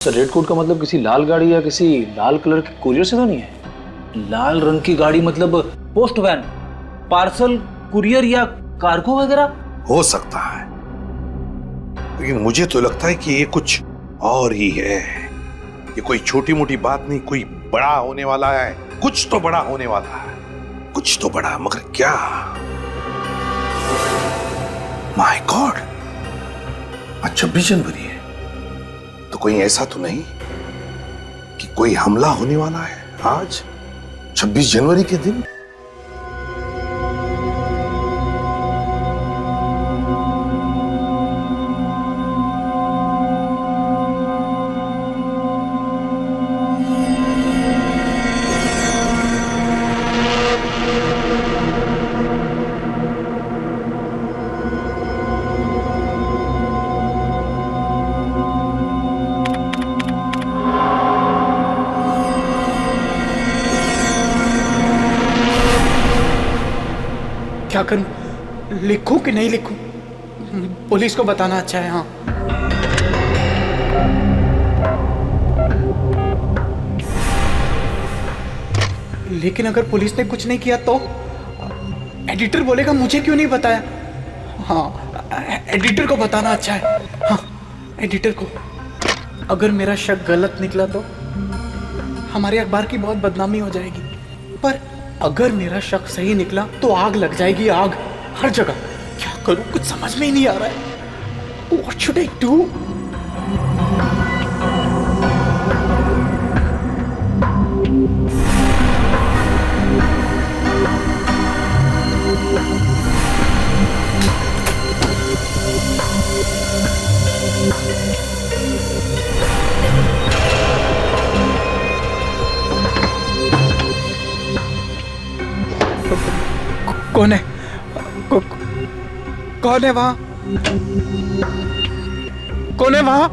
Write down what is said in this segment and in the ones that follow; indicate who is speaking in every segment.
Speaker 1: Sir red coat का मतलब किसी लाल गाड़ी या किसी लाल कलर की कुरियर से तो नहीं है?
Speaker 2: लाल रंग की गाड़ी मतलब पोस्ट वैन, पार्सल, कुरियर या कार्गो वगैरह
Speaker 3: हो सकता है, लेकिन मुझे तो लगता है कि ये कुछ और ही है। ये कोई छोटी मोटी बात नहीं, कोई बड़ा होने वाला है। कुछ तो बड़ा होने वाला है, कुछ तो बड़ा, मगर क्या? माय गॉड, आज 26 जनवरी है, तो कोई ऐसा तो नहीं कि कोई हमला होने वाला है आज 26 जनवरी के दिन?
Speaker 4: क्या करूं, लिखूं कि नहीं लिखूं? पुलिस को बताना अच्छा है। हाँ, लेकिन अगर पुलिस ने कुछ नहीं किया तो एडिटर बोलेगा मुझे क्यों नहीं बताया। हाँ, एडिटर को बताना अच्छा है। हाँ, एडिटर को। अगर मेरा शक गलत निकला तो हमारे अखबार की बहुत बदनामी हो जाएगी, पर अगर मेरा शक सही निकला तो आग लग जाएगी, आग हर जगह। क्या करूं, कुछ समझ में ही नहीं आ रहा है। What should I do? कौन है? कौन है वहां? कौन है वहां?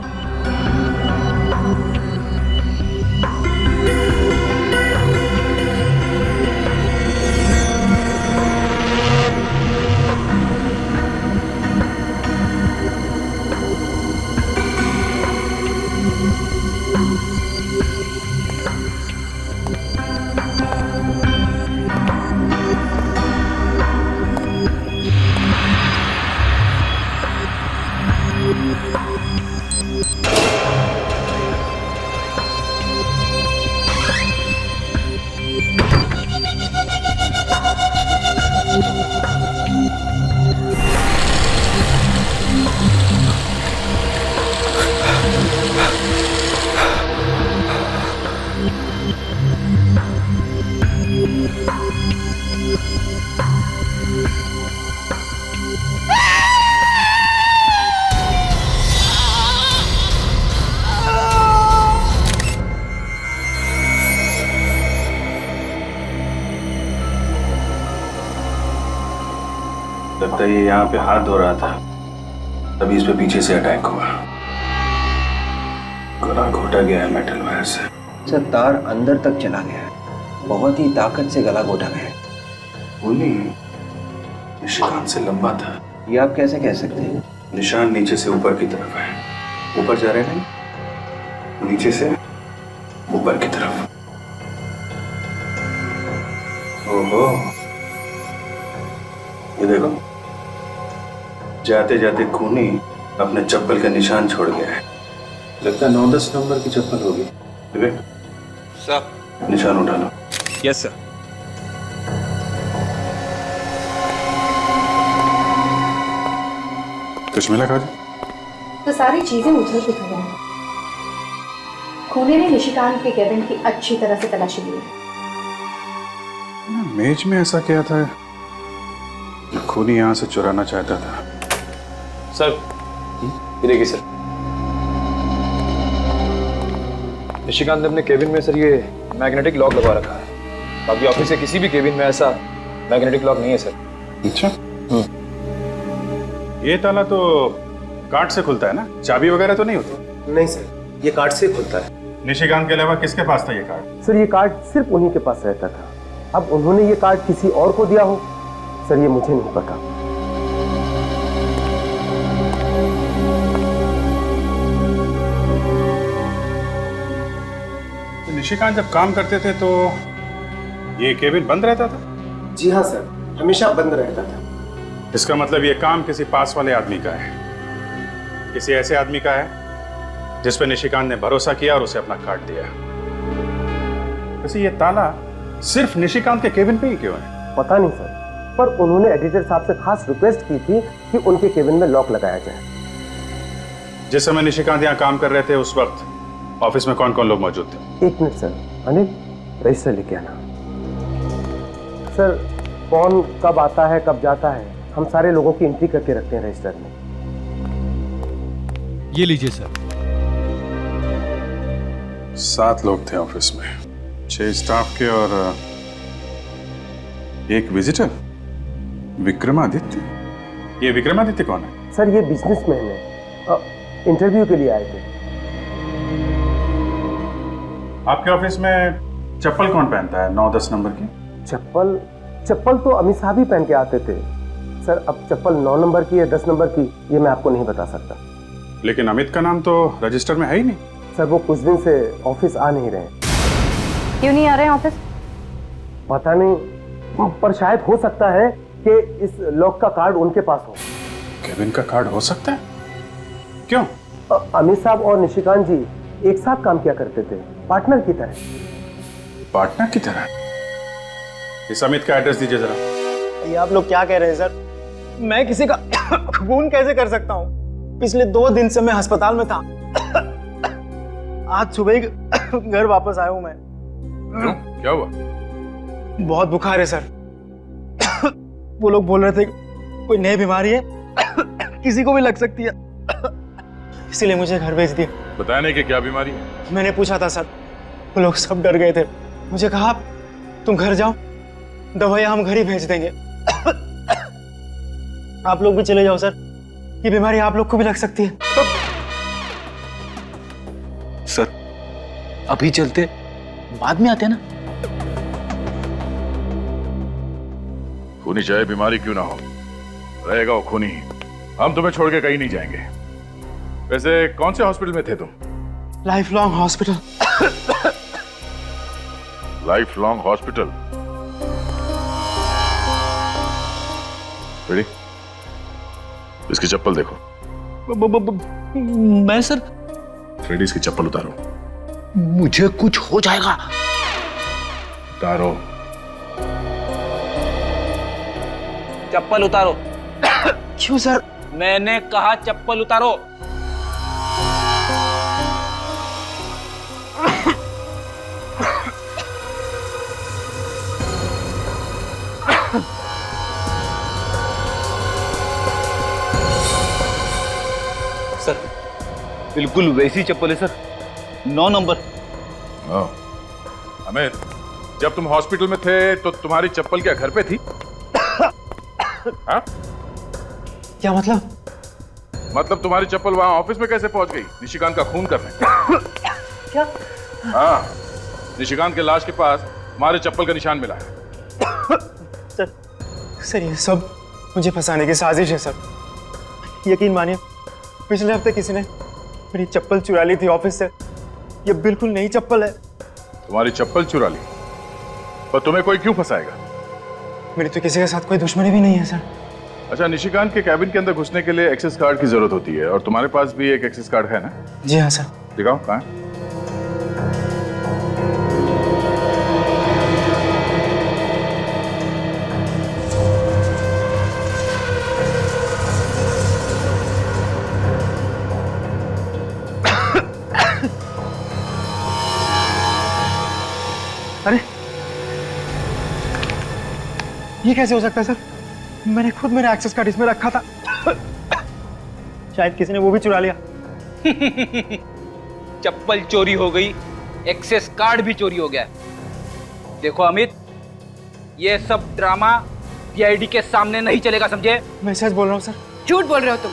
Speaker 5: लगता है ये यहाँ पे हाथ धो रहा था, तभी इस पे पीछे से अटैक हुआ। गला घोटा गया है मेटल वायर से।
Speaker 6: सर तार अंदर तक चला गया है, बहुत ही ताकत से गला घोटा गया है।
Speaker 5: खूनी निशान से लंबा था।
Speaker 6: ये आप कैसे कह सकते हैं?
Speaker 5: निशान नीचे से ऊपर की तरफ है। ऊपर जा रहे नहीं, नीचे से ऊपर की तरफ। ओहो, ये देखो, जाते जाते खूनी अपने चप्पल का निशान छोड़ गया है। लगता है 9-10 नंबर की चप्पल होगी। विवेक
Speaker 6: सर,
Speaker 5: निशान उठा लो।
Speaker 6: Yes sir.
Speaker 5: कुछ मिला खाली?
Speaker 7: तो सारी चीजें उधर की तरह हैं। खूनी ने निशिकांत के केबिन की अच्छी तरह से तलाशी ली।
Speaker 5: मेज में ऐसा क्या था जो खूनी यहाँ से चुराना चाहता था?
Speaker 1: सर ये देखिए सर, निशिकांत ने अपने केबिन में सर ये मैग्नेटिक लॉक लगा रखा है। बाकी ऑफिस के किसी भी केबिन में ऐसा मैग्नेटिक लॉक नहीं है सर।
Speaker 5: अच्छा, ये ताला तो कार्ड से खुलता है ना, चाबी वगैरह तो नहीं होती?
Speaker 8: नहीं सर, ये कार्ड से खुलता है।
Speaker 5: निशिकांत के अलावा किसके पास था ये कार्ड?
Speaker 8: सर ये कार्ड सिर्फ उन्हीं के पास रहता था। अब उन्होंने ये कार्ड किसी और को दिया हो सर, ये मुझे नहीं पता।
Speaker 9: निशिकांत जब काम करते थे तो ये केबिन बंद रहता था?
Speaker 8: जी हाँ सर, हमेशा बंद रहता था।
Speaker 9: इसका मतलब ये काम किसी पास वाले आदमी का है, किसी ऐसे आदमी का है जिस पे निशिकांत ने भरोसा किया और उसे अपना कार्ड दिया। वैसे ये ताला सिर्फ निशिकांत के केबिन पे ही क्यों है?
Speaker 8: पता नहीं सर, पर उन्होंने एडिटर साहब से खास रिक्वेस्ट की थी कि उनके केबिन में लॉक लगाया जाए।
Speaker 9: जिस समय निशिकांत यहाँ काम कर रहे थे उस वक्त ऑफिस में कौन कौन लोग मौजूद थे?
Speaker 8: एक मिनट सर, अनिल रजिस्टर लेके आना। सर कौन कब आता है कब जाता है हम सारे लोगों की एंट्री करके रखते हैं रजिस्टर में।
Speaker 10: ये लीजिए सर।
Speaker 9: 7 लोग थे ऑफिस में, 6 स्टाफ के और एक विजिटर विक्रमादित्य। ये विक्रमादित्य कौन है?
Speaker 8: सर ये बिजनेसमैन है, इंटरव्यू के लिए आए थे।
Speaker 9: आपके ऑफिस में चप्पल कौन पहनता है 9-10 नंबर की?
Speaker 8: चप्पल तो अमित साहब ही पहन के आते थे सर। अब चप्पल 9 नंबर की या 10 नंबर की ये मैं आपको नहीं बता सकता।
Speaker 9: लेकिन अमित का नाम तो रजिस्टर में है ही नहीं।
Speaker 8: सर वो कुछ दिन से ऑफिस आ नहीं रहे।
Speaker 7: क्यों नहीं आ रहे हैं ऑफिस?
Speaker 8: पता नहीं, पर शायद हो सकता है कि इस लॉक का कार्ड उनके पास हो।
Speaker 9: केबिन का कार्ड हो सकता है? क्यों?
Speaker 8: अमित साहब और निशिकांत जी एक साथ काम किया करते थे, पार्टनर की तरह।
Speaker 9: पार्टनर की तरह? इस अमित का एड्रेस दीजिए जरा।
Speaker 11: ये आप लोग क्या कह रहे हैं सर? मैं किसी का खून कैसे कर सकता हूँ? पिछले 2 दिन से मैं अस्पताल में था। आज सुबह ही घर वापस आया हूँ मैं।
Speaker 9: क्यों? क्या हुआ?
Speaker 11: बहुत बुखार है सर। वो लोग बोल रहे थे कोई नई बीमारी है, किसी को भी लग सकती है, इसीलिए मुझे घर भेज दिया।
Speaker 9: बताया नहीं कि क्या बीमारी है?
Speaker 11: मैंने पूछा था सर, वो लोग सब डर गए थे। मुझे कहा तुम घर जाओ, दवाइयां हम घर ही भेज देंगे। आप लोग भी चले जाओ सर, ये बीमारी आप लोग को भी लग सकती है।
Speaker 2: सर अभी चलते, बाद में आते ना।
Speaker 12: खूनी चाहे बीमारी क्यों ना हो, रहेगा वो खूनी ही। हम तुम्हें छोड़ के कहीं नहीं जाएंगे। वैसे कौन से हॉस्पिटल में थे तुम?
Speaker 11: Life long hospital.
Speaker 12: Life long hospital? Ready? इसकी चप्पल देखो।
Speaker 2: मैं सर?
Speaker 12: फ्रेडी इसकी चप्पल उतारो।
Speaker 2: मुझे कुछ हो जाएगा।
Speaker 12: उतारो।
Speaker 2: चप्पल उतारो।
Speaker 11: क्यों सर?
Speaker 2: मैंने कहा चप्पल उतारो। सर बिल्कुल वैसी चप्पल है सर, 9 नंबर।
Speaker 12: अमित, जब तुम हॉस्पिटल में थे तो तुम्हारी चप्पल क्या घर पे थी? हाँ?
Speaker 11: क्या मतलब?
Speaker 12: मतलब तुम्हारी चप्पल वहां ऑफिस में कैसे पहुंच गई निशिकांत का खून करने?
Speaker 11: क्या?
Speaker 12: हाँ, निशिकांत के लाश के पास हमारे चप्पल का निशान मिला है।
Speaker 11: सर ये सब मुझे फंसाने की साजिश है सर। यकीन मानिए, पिछले हफ्ते किसी ने मेरी चप्पल चुरा ली थी ऑफिस से। ये बिल्कुल नई चप्पल है।
Speaker 12: तुम्हारी चप्पल चुरा ली? पर तुम्हें कोई क्यों फंसाएगा?
Speaker 11: मेरी तो किसी के साथ कोई दुश्मनी भी नहीं है सर।
Speaker 12: अच्छा, निशिकांत के कैबिन के अंदर घुसने के लिए एक्सेस कार्ड की जरूरत होती है और तुम्हारे पास भी एक एक्सेस कार्ड है ना?
Speaker 11: जी हाँ सर।
Speaker 12: दिखाओ, कहाँ है?
Speaker 11: अरे ये कैसे हो सकता है सर? मैंने खुद मेरा एक्सेस कार्ड इसमें रखा था। शायद किसी ने वो भी चुरा लिया।
Speaker 2: चप्पल चोरी हो गई, एक्सेस कार्ड भी चोरी हो गया। देखो अमित, ये सब ड्रामा पीआईडी के सामने नहीं चलेगा, समझे?
Speaker 11: मैं सच बोल रहा हूँ सर।
Speaker 13: झूठ बोल रहे हो तुम।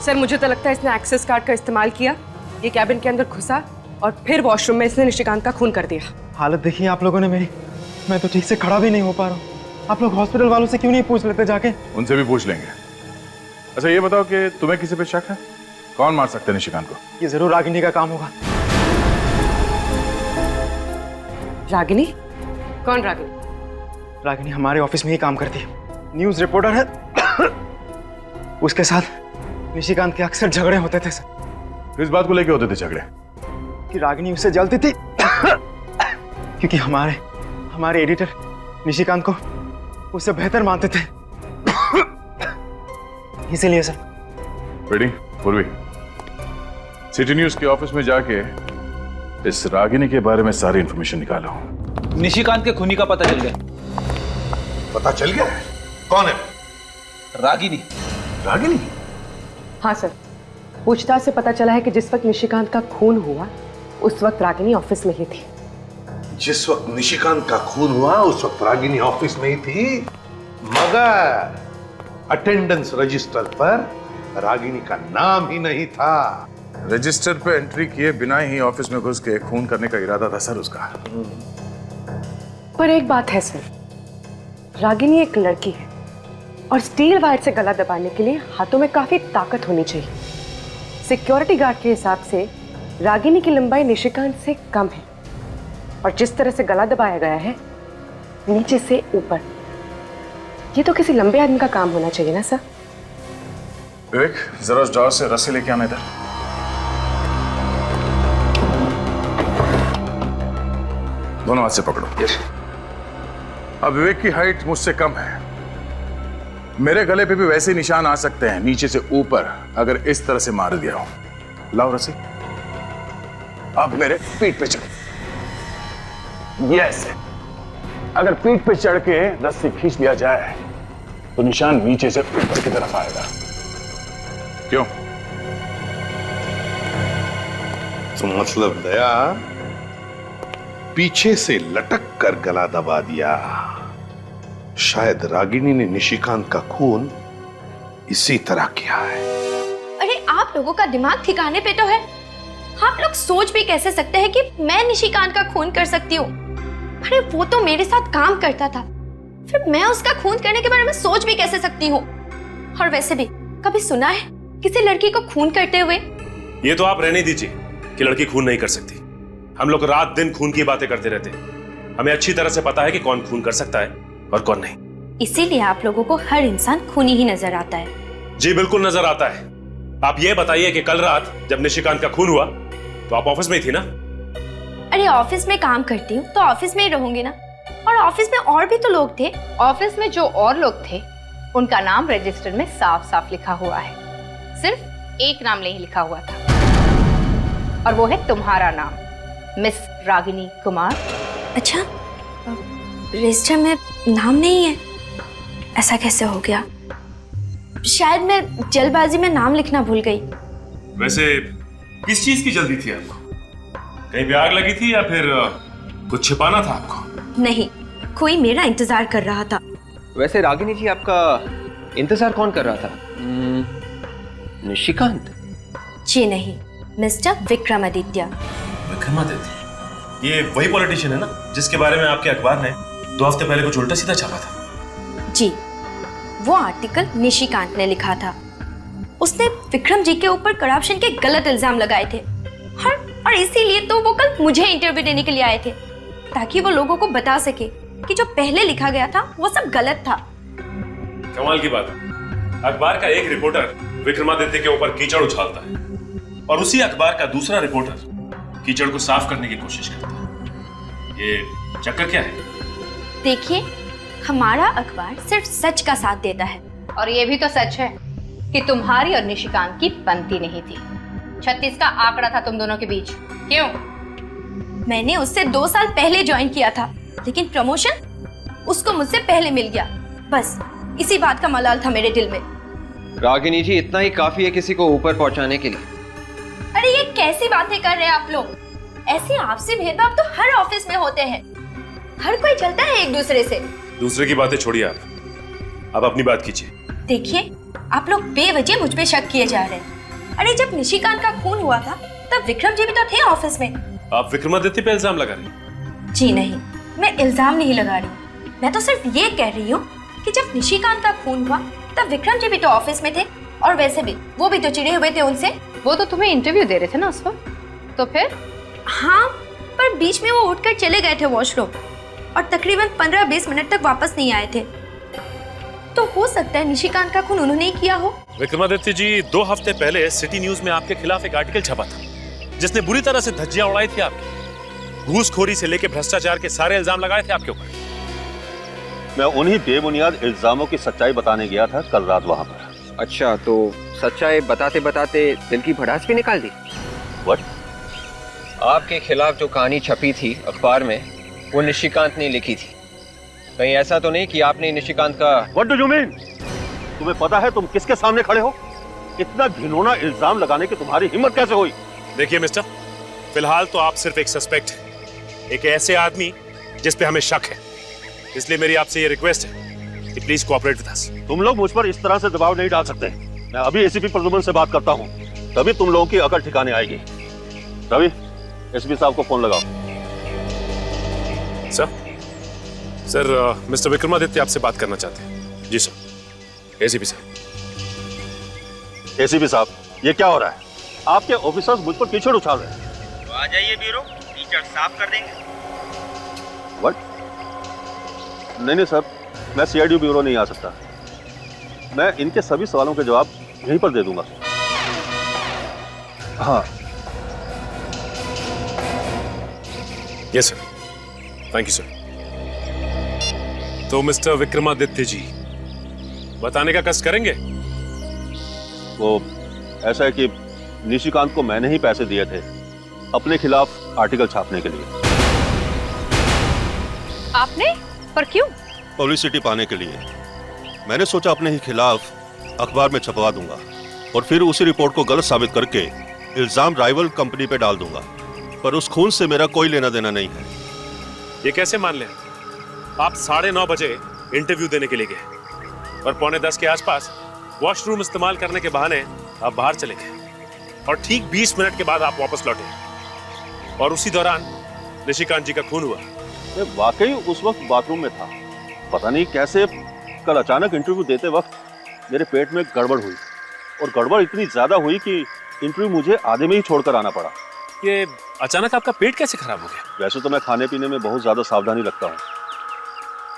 Speaker 13: सर मुझे तो लगता है इसने एक्सेस कार्ड का इस्तेमाल किया, ये कैबिन के अंदर घुसा और फिर वॉशरूम में इसने निशिकांत का खून कर दिया।
Speaker 11: हालत देखिए आप लोगों ने मेरी, मैं तो ठीक से खड़ा भी नहीं हो पा रहा हूँ। आप लोग हॉस्पिटल वालों से क्यों नहीं पूछ लेते जाके?
Speaker 12: उनसे भी पूछ लेंगे। अच्छा ये बताओ कि तुम्हें किसी पे शक है? कौन मार सकते हैं निशिकांत को?
Speaker 11: ये जरूर रागिनी का काम होगा।
Speaker 13: रागिनी? कौन रागिनी?
Speaker 11: रागिनी हमारे ऑफिस में ही काम करती है, न्यूज रिपोर्टर है। उसके साथ निशिकांत के अक्सर झगड़े होते थे सर।
Speaker 12: किस बात को लेके होते थे झगड़े?
Speaker 11: कि रागिनी उससे जलती थी क्योंकि हमारे एडिटर निशिकांत को उससे बेहतर मानते थे। इसीलिए सर।
Speaker 12: बेटी पूर्वी, सिटी न्यूज के ऑफिस में जाके इस रागिनी के बारे में सारी इंफॉर्मेशन निकालो।
Speaker 2: निशिकांत के खूनी का पता चल गया।
Speaker 3: पता चल गया? कौन है?
Speaker 2: रागिनी।
Speaker 3: रागिनी?
Speaker 13: हाँ सर, पूछताछ से पता चला है कि जिस वक्त निशिकांत का खून हुआ उस वक्त रागिनी ऑफिस में ही थी।
Speaker 3: जिस वक्त निशिकांत का खून हुआ उस वक्त रागिनी ऑफिस में ही थी, मगर अटेंडेंस रजिस्टर पर रागिनी का नाम ही नहीं था।
Speaker 12: रजिस्टर पे एंट्री किए बिना ही ऑफिस में घुस के खून करने का इरादा था सर उसका।
Speaker 13: पर एक बात है सर, रागिनी एक लड़की है और स्टील वायर से गला दबाने के लिए हाथों में काफी ताकत होनी चाहिए। सिक्योरिटी गार्ड के हिसाब से रागिनी की लंबाई निशिकांत से कम है और जिस तरह से गला दबाया गया है नीचे से ऊपर, ये तो किसी लंबे आदमी का काम होना चाहिए ना सर।
Speaker 12: विवेक, जरा उस ड्रॉर से रस्सी लेके आना इधर। दोनों हाथ से पकड़ो।
Speaker 3: यस।
Speaker 12: अब विवेक की हाइट मुझसे कम है, मेरे गले पे भी वैसे निशान आ सकते हैं नीचे से ऊपर अगर इस तरह से मार दिया हो। लाओ रस्सी। अब मेरे पीठ पे चढ़। यस, अगर पीठ पे चढ़ के रस्सी खींच लिया जाए तो निशान नीचे से ऊपर की तरफ आएगा। क्यों?
Speaker 3: तो मतलब दया पीछे से लटक कर गला दबा दिया। शायद रागिनी ने निशिकांत का खून इसी तरह किया है।
Speaker 10: अरे आप लोगों का दिमाग ठिकाने पे तो है? आप लोग सोच भी कैसे सकते हैं कि मैं निशिकांत का खून कर सकती हूँ? अरे वो तो मेरे साथ काम करता था, फिर मैं उसका खून करने के बारे में सोच भी कैसे सकती हूँ? और वैसे भी कभी सुना है किसी लड़की को खून करते हुए?
Speaker 14: ये तो आप रहने दीजिए कि लड़की खून नहीं कर सकती। हम लोग रात दिन खून की बातें करते रहते हैं। हमें अच्छी तरह से पता है कि कौन खून कर सकता है और कौन नहीं।
Speaker 10: इसीलिए आप लोगों को हर इंसान खूनी ही नजर आता है।
Speaker 14: जी बिल्कुल नजर आता है। आप ये बताइए कि कल रात जब निशिकांत का खून हुआ तो आप ऑफिस में ही थी ना?
Speaker 10: अरे ऑफिस में काम करती हूँ तो ऑफिस में ही रहूंगी ना। और ऑफिस में और भी तो लोग थे।
Speaker 7: ऑफिस में जो और लोग थे उनका नाम रजिस्टर में साफ साफ लिखा हुआ है, सिर्फ एक नाम नहीं लिखा हुआ था और वो है तुम्हारा नाम, मिस रागिनी कुमार।
Speaker 10: अच्छा, रजिस्टर में नाम नहीं है? ऐसा कैसे हो गया? शायद मैं जल्दबाजी में नाम लिखना भूल गई।
Speaker 14: वैसे किस चीज की जल्दी थी आपको? कहीं पे आग लगी थी या फिर कुछ छिपाना था आपको?
Speaker 10: नहीं, कोई मेरा इंतजार कर रहा था।
Speaker 6: वैसे रागिनी जी, आपका इंतजार कौन कर रहा था? निशिकांत?
Speaker 10: जी नहीं, मिस्टर विक्रमादित्य।
Speaker 14: विक्रमादित्य? ये वही पॉलिटिशियन है ना जिसके बारे में आपके अखबार ने 2 हफ्ते पहले कुछ उल्टा सीधा छापा था?
Speaker 10: जी, वो आर्टिकल निशिकांत ने लिखा था। उसने विक्रम जी के ऊपर करप्शन के गलत इल्जाम लगाए थे और इसीलिए तो वो कल मुझे इंटरव्यू देने के लिए आए थे, ताकि वो लोगों को बता सके कि जो पहले लिखा गया था वो सब गलत था।
Speaker 14: कमाल की बात है, अखबार का एक रिपोर्टर विक्रमादित्य के ऊपर कीचड़ उछालता है और उसी अखबार का दूसरा रिपोर्टर कीचड़ को साफ करने की कोशिश करता है। ये चक्कर क्या है?
Speaker 10: देखिए, हमारा अखबार सिर्फ सच का साथ देता है।
Speaker 7: और ये भी तो सच है कि तुम्हारी और निशिकांत की बनती नहीं थी। 36 का आंकड़ा था तुम दोनों के बीच। क्यों?
Speaker 10: मैंने उससे 2 साल पहले ज्वाइन किया था, लेकिन प्रमोशन उसको मुझसे पहले मिल गया। बस इसी बात का मलाल था मेरे दिल में।
Speaker 6: रागिनी जी, इतना ही काफी है किसी को ऊपर पहुंचाने के लिए।
Speaker 10: अरे ये कैसी बातें कर रहे हैं आप लोग? ऐसे आपसी भेदभाव तो हर ऑफिस में होते हैं। हर कोई चलता है एक दूसरे से।
Speaker 14: दूसरे की बातें छोड़िए, आप अपनी बात कीजिए।
Speaker 10: देखिए, आप लोग बेवजह मुझ पे शक किए जा रहे हैं। अरे जब निशिकांत का खून हुआ था तब विक्रम जी भी तो थे ऑफिस में।
Speaker 14: आप विक्रमादित्य पे इल्जाम लगा रही हैं?
Speaker 10: जी नहीं, मैं इल्जाम नहीं लगा रही। मैं तो सिर्फ ये कह रही हूँ कि जब निशिकांत का खून हुआ तब विक्रम जी भी तो ऑफिस में थे और वैसे भी वो भी तो चिढ़े हुए थे उनसे।
Speaker 7: वो तो तुम्हें इंटरव्यू दे रहे थे ना उस वक्त। तो फिर?
Speaker 10: हाँ, पर बीच में वो उठकर चले गए थे वॉशरूम और तकरीबन 15-20 मिनट तक वापस नहीं आए थे। तो हो सकता है निशिकांत का खून उन्होंने ही किया हो।
Speaker 14: विक्रमादित्य जी, 2 हफ्ते पहले सिटी न्यूज में आपके खिलाफ एक आर्टिकल छपा था जिसने बुरी तरह से धज्जियां उड़ाई थी आपकी। घूसखोरी से लेकर भ्रष्टाचार के सारे इल्जाम लगाए थे आपके ऊपर।
Speaker 15: मैं उन्हीं बेबुनियाद इल्जामों की सच्चाई बताने गया था कल रात वहां पर।
Speaker 6: अच्छा, तो सच्चाई बताते बताते दिल की भड़ास भी निकाल दी।
Speaker 15: What?
Speaker 6: आपके खिलाफ जो कहानी छपी थी अखबार में, वो निशिकांत ने लिखी थी। कहीं ऐसा तो नहीं कि आपने निशिकांत का...
Speaker 15: What do you mean? तुम्हें पता है तुम किसके सामने खड़े हो? इतना घिनौना इल्जाम लगाने की तुम्हारी हिम्मत कैसे हुई?
Speaker 14: देखिए मिस्टर, फिलहाल तो आप सिर्फ एक सस्पेक्ट हैं, एक ऐसे आदमी जिस पे हमें शक है। इसलिए मेरी आपसे ये रिक्वेस्ट है कि प्लीज कोऑपरेट विद अस।
Speaker 15: तुम लोग मुझ पर इस तरह से दबाव नहीं डाल सकते। मैं अभी एसीपी प्रद्युम्न से बात करता हूँ, तभी तुम लोगों की अकल ठिकाने आएगी। रवि, एसपी साहब को फोन लगाओ।
Speaker 14: सर, मिस्टर विक्रमादित्य आपसे बात करना चाहते हैं। जी सर। एसीपी साहब।
Speaker 15: एसीपी साहब, ये क्या हो रहा है? आपके ऑफिसर्स मुझ पर कीचड़ उछाल रहे हैं।
Speaker 11: तो आ जाइए ब्यूरो, कीचड़ साफ कर देंगे।
Speaker 15: व्हाट? नहीं सर, मैं सीआईडी ब्यूरो नहीं आ सकता। मैं इनके सभी सवालों के जवाब यहीं पर दे दूंगा। हाँ।
Speaker 14: Yes sir, thank you sir. तो मिस्टर विक्रमादित्य जी, बताने का कष्ट करेंगे?
Speaker 15: वो ऐसा है कि निशिकांत को मैंने ही पैसे दिए थे अपने खिलाफ आर्टिकल छापने के लिए।
Speaker 7: आपने? पर क्यों?
Speaker 15: पब्लिसिटी पाने के लिए। मैंने सोचा अपने ही खिलाफ अखबार में छपवा दूंगा और फिर उसी रिपोर्ट को गलत साबित करके इल्जाम राइवल कंपनी पे डाल दूंगा। पर उस खून से मेरा कोई लेना देना नहीं है।
Speaker 14: ये कैसे मान लें? आप 9:30 बजे इंटरव्यू देने के लिए गए और 9:45 के आसपास वॉशरूम इस्तेमाल करने के बहाने आप बाहर चले गए और ठीक 20 मिनट के बाद आप वापस लौटे और उसी दौरान निशिकांत जी का खून हुआ।
Speaker 15: मैं वाकई उस वक्त बाथरूम में था। पता नहीं कैसे कल अचानक इंटरव्यू देते वक्त मेरे पेट में गड़बड़ हुई और गड़बड़ इतनी ज्यादा हुई कि इंटरव्यू मुझे आधे में ही छोड़कर आना पड़ा।
Speaker 14: ये अचानक आपका पेट कैसे खराब हो गया?
Speaker 15: वैसे तो मैं खाने पीने में बहुत ज्यादा सावधानी रखता हूँ,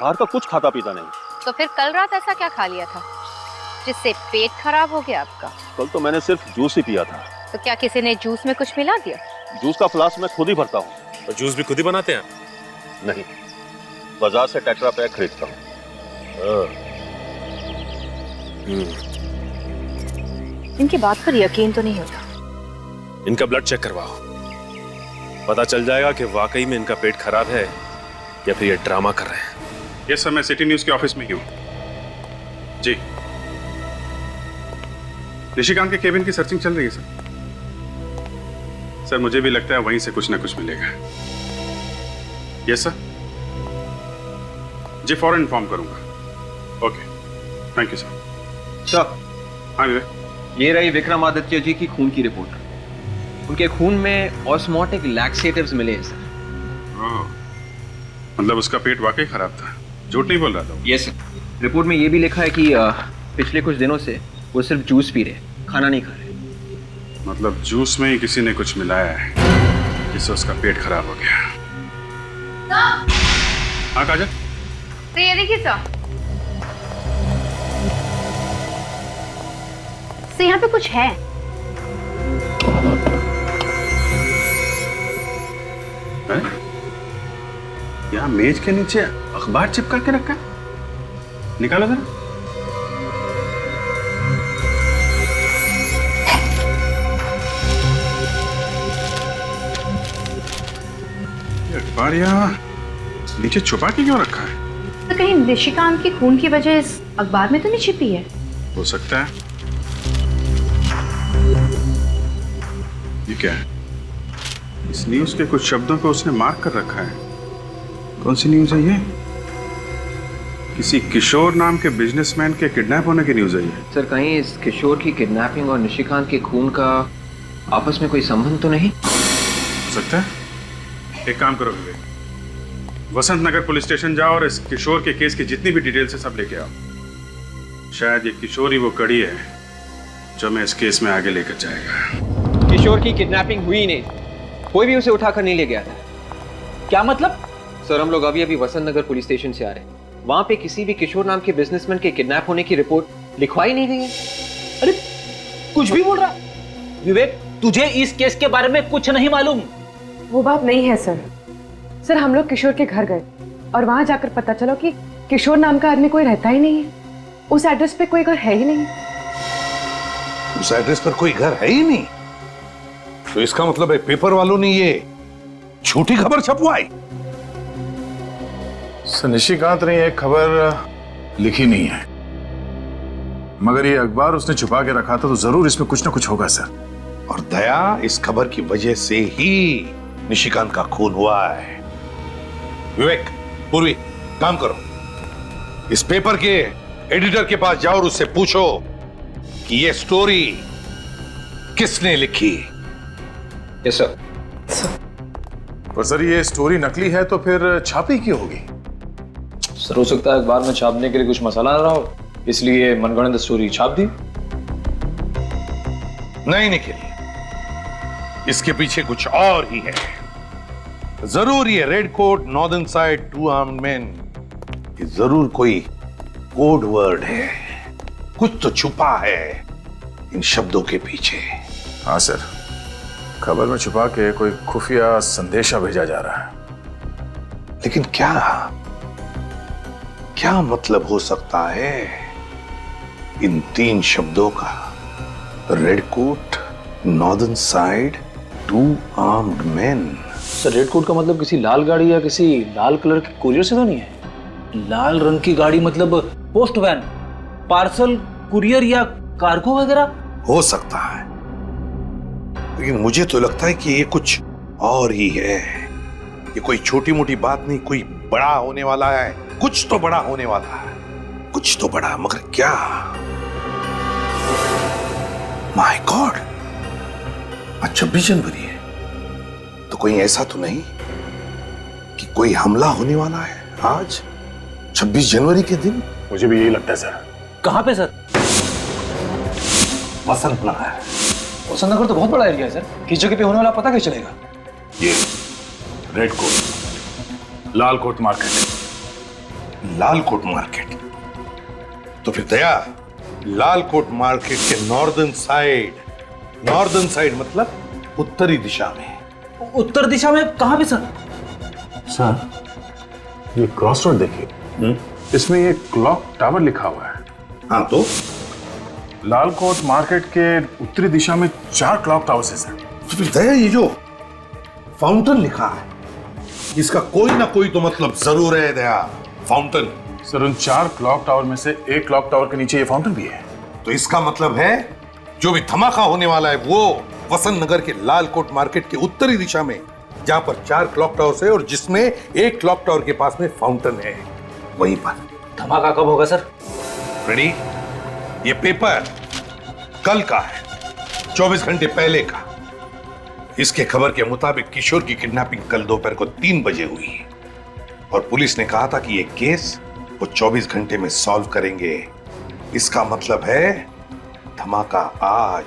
Speaker 15: बाहर का कुछ खाता पीता नहीं।
Speaker 7: तो फिर कल रात ऐसा क्या खा लिया था जिससे पेट खराब हो गया आपका?
Speaker 15: कल तो मैंने सिर्फ जूस ही पिया था।
Speaker 7: तो क्या किसी ने जूस में कुछ मिला दिया?
Speaker 15: जूस का फ्लास्क मैं खुद ही भरता हूँ।
Speaker 14: और जूस भी खुद ही बनाते हैं?
Speaker 15: नहीं, बाजार से टेट्रा पैक खरीदता हूँ।
Speaker 7: इनकी बात पर यकीन तो नहीं होता।
Speaker 14: इनका ब्लड चेक करवाओ, पता चल जाएगा कि वाकई में इनका पेट खराब है या फिर ये ड्रामा कर रहे हैं।
Speaker 9: यस सर, मैं सिटी न्यूज के ऑफिस में ही हूँ। जी, निशिकांत के केबिन की सर्चिंग चल रही है सर। सर, मुझे भी लगता है वहीं से कुछ ना कुछ मिलेगा। यस सर, जी फौरन इन्फॉर्म करूंगा। Okay, thank you sir.
Speaker 6: Sir,
Speaker 14: हाँ विवेक,
Speaker 6: ये रही विक्रमादित्य जी की खून की रिपोर्ट। उनके खून में ऑस्मोटिक लैक्सेटिव्स मिले हैं सर।
Speaker 9: मतलब उसका पेट वाकई खराब था, झूठ नहीं बोल रहा था?
Speaker 6: यस सर, रिपोर्ट में ये भी लिखा है कि पिछले कुछ दिनों से वो सिर्फ जूस पी रहे, खाना नहीं खा रहे।
Speaker 9: मतलब जूस में ही किसी ने कुछ मिलाया है जिससे उसका पेट खराब हो गया। हाँ काजल?
Speaker 7: तो ये देखिए सर, तो यहाँ पे कुछ है।
Speaker 9: यहाँ मेज के नीचे अखबार चिपका के रखा है, निकालो जरा। ये अखबार यहाँ नीचे छुपा के क्यों रखा है?
Speaker 7: तो कहीं निशिकांत के खून की वजह इस अखबार में तो नहीं छिपी है?
Speaker 9: हो सकता है। ये क्या है? इस न्यूज के कुछ शब्दों को उसने मार्क कर रखा है। कौन सी न्यूज है ये? किसी किशोर नाम के बिजनेसमैन के किडनैप होने की न्यूज है ये।
Speaker 6: सर, कहीं इस किशोर की किडनैपिंग और निशिकांत के खून का आपस में कोई संबंध तो नहीं?
Speaker 9: हो सकता है। एक काम करो विवेक, वसंत नगर पुलिस स्टेशन जाओ और इस किशोर के केस की जितनी भी डिटेल्स है सब लेके आओ। शायद ये किशोर ही वो कड़ी है जो मैं इस केस में आगे लेकर जाएगा।
Speaker 6: किशोर की किडनैपिंग हुई नहीं, कोई भी उसे उठाकर नहीं ले गया था।
Speaker 2: क्या मतलब?
Speaker 6: सर हम लोग अभी अभी वसंत नगर पुलिस स्टेशन से आ रहे हैं। वहां पे किसी भी किशोर नाम के बिजनेसमैन के किडनैप होने की रिपोर्ट लिखवाई नहीं गई है।
Speaker 2: अरे कुछ भी बोल रहा विवेक, तुझे इस केस के बारे में कुछ नहीं मालूम?
Speaker 13: वो बात नहीं है सर। सर हम लोग किशोर के घर गए और वहां जाकर पता चला कि किशोर नाम का आदमी कोई रहता ही नहीं है। उस एड्रेस पे कोई घर है ही नहीं।
Speaker 3: उस एड्रेस पर कोई घर है ही नहीं? तो इसका मतलब है पेपर वालों ने ये झूठी खबर छपवाई।
Speaker 12: सर निशिकांत ने एक खबर लिखी नहीं है, मगर ये अखबार उसने छुपा के रखा था, तो जरूर इसमें कुछ ना कुछ होगा सर।
Speaker 3: और दया, इस खबर की वजह से ही निशिकांत का खून हुआ है। विवेक, पूर्वी, काम करो, इस पेपर के एडिटर के पास जाओ और उससे पूछो कि ये स्टोरी किसने लिखी।
Speaker 1: Yes sir.
Speaker 12: पर सर ये स्टोरी नकली है तो फिर छापी क्यों होगी?
Speaker 1: सर हो सकता है अखबार में छापने के लिए कुछ मसाला आ रहा हो, इसलिए मनगढ़ंत स्टोरी छाप दी।
Speaker 3: नहीं निखिल, इसके पीछे कुछ और ही है। जरूर ये red coat northern side 2 armed man, ये जरूर कोई कोड वर्ड है। कुछ तो छुपा है इन शब्दों के पीछे।
Speaker 12: हाँ सर, खबर में छुपा के कोई खुफिया संदेशा भेजा जा रहा है।
Speaker 3: लेकिन क्या क्या मतलब हो सकता है इन 3 शब्दों का? Red coat, northern side, 2 armed man.
Speaker 1: Sir red coat का मतलब किसी लाल गाड़ी या किसी लाल कलर की कुरियर से तो नहीं है?
Speaker 2: लाल रंग की गाड़ी मतलब पोस्ट वैन, पार्सल, कुरियर या कार्गो वगैरह
Speaker 3: हो सकता है, लेकिन मुझे तो लगता है कि ये कुछ और ही है। ये कोई छोटी मोटी बात नहीं, कोई बड़ा होने वाला है। कुछ तो बड़ा होने वाला है, कुछ तो बड़ा, मगर क्या? माय गॉड, आज 26 जनवरी है, तो कोई ऐसा तो नहीं कि कोई हमला होने वाला है आज 26 जनवरी के दिन?
Speaker 12: मुझे भी यही लगता है सर।
Speaker 2: कहां पे सर?
Speaker 3: वसंत नगर।
Speaker 1: वसंत नगर तो बहुत बड़ा एरिया है सर, किस जगह पे होने वाला पता कैसे चलेगा?
Speaker 12: ये रेड कोट, लाल कोट मार्केट।
Speaker 3: लाल कोट मार्केट? तो फिर दया, लाल कोट मार्केट के नॉर्दर्न साइड मतलब उत्तरी दिशा में।
Speaker 2: उत्तर दिशा में कहां पे सर?
Speaker 12: सर ये क्रॉस रोड देखिए, इसमें ये क्लॉक टावर लिखा हुआ है।
Speaker 3: हाँ तो
Speaker 12: लाल कोट मार्केट के उत्तरी दिशा में 4 क्लॉक टावर्स है सर।
Speaker 3: तो फिर दया, ये जो फाउंटेन लिखा है, इसका कोई ना कोई तो मतलब जरूर है दया। फाउंटेन?
Speaker 12: सर उन 4 क्लॉक टावर में से एक क्लॉक टावर के नीचे ये फाउंटेन भी है।
Speaker 3: तो इसका मतलब है जो भी धमाका होने वाला है वो वसंत नगर के लाल कोट मार्केट के उत्तरी दिशा में, जहां पर 4 क्लॉक टावर्स है और जिसमें एक क्लॉक टावर के पास में फाउंटेन है, वहीं पर।
Speaker 2: धमाका कब होगा सर?
Speaker 3: रेडी? ये पेपर कल का है, 24 घंटे पहले का। इसके खबर के मुताबिक किशोर की किडनैपिंग कल दोपहर को 3 बजे हुई और पुलिस ने कहा था कि ये केस वो 24 घंटे में सॉल्व करेंगे। इसका मतलब है धमाका आज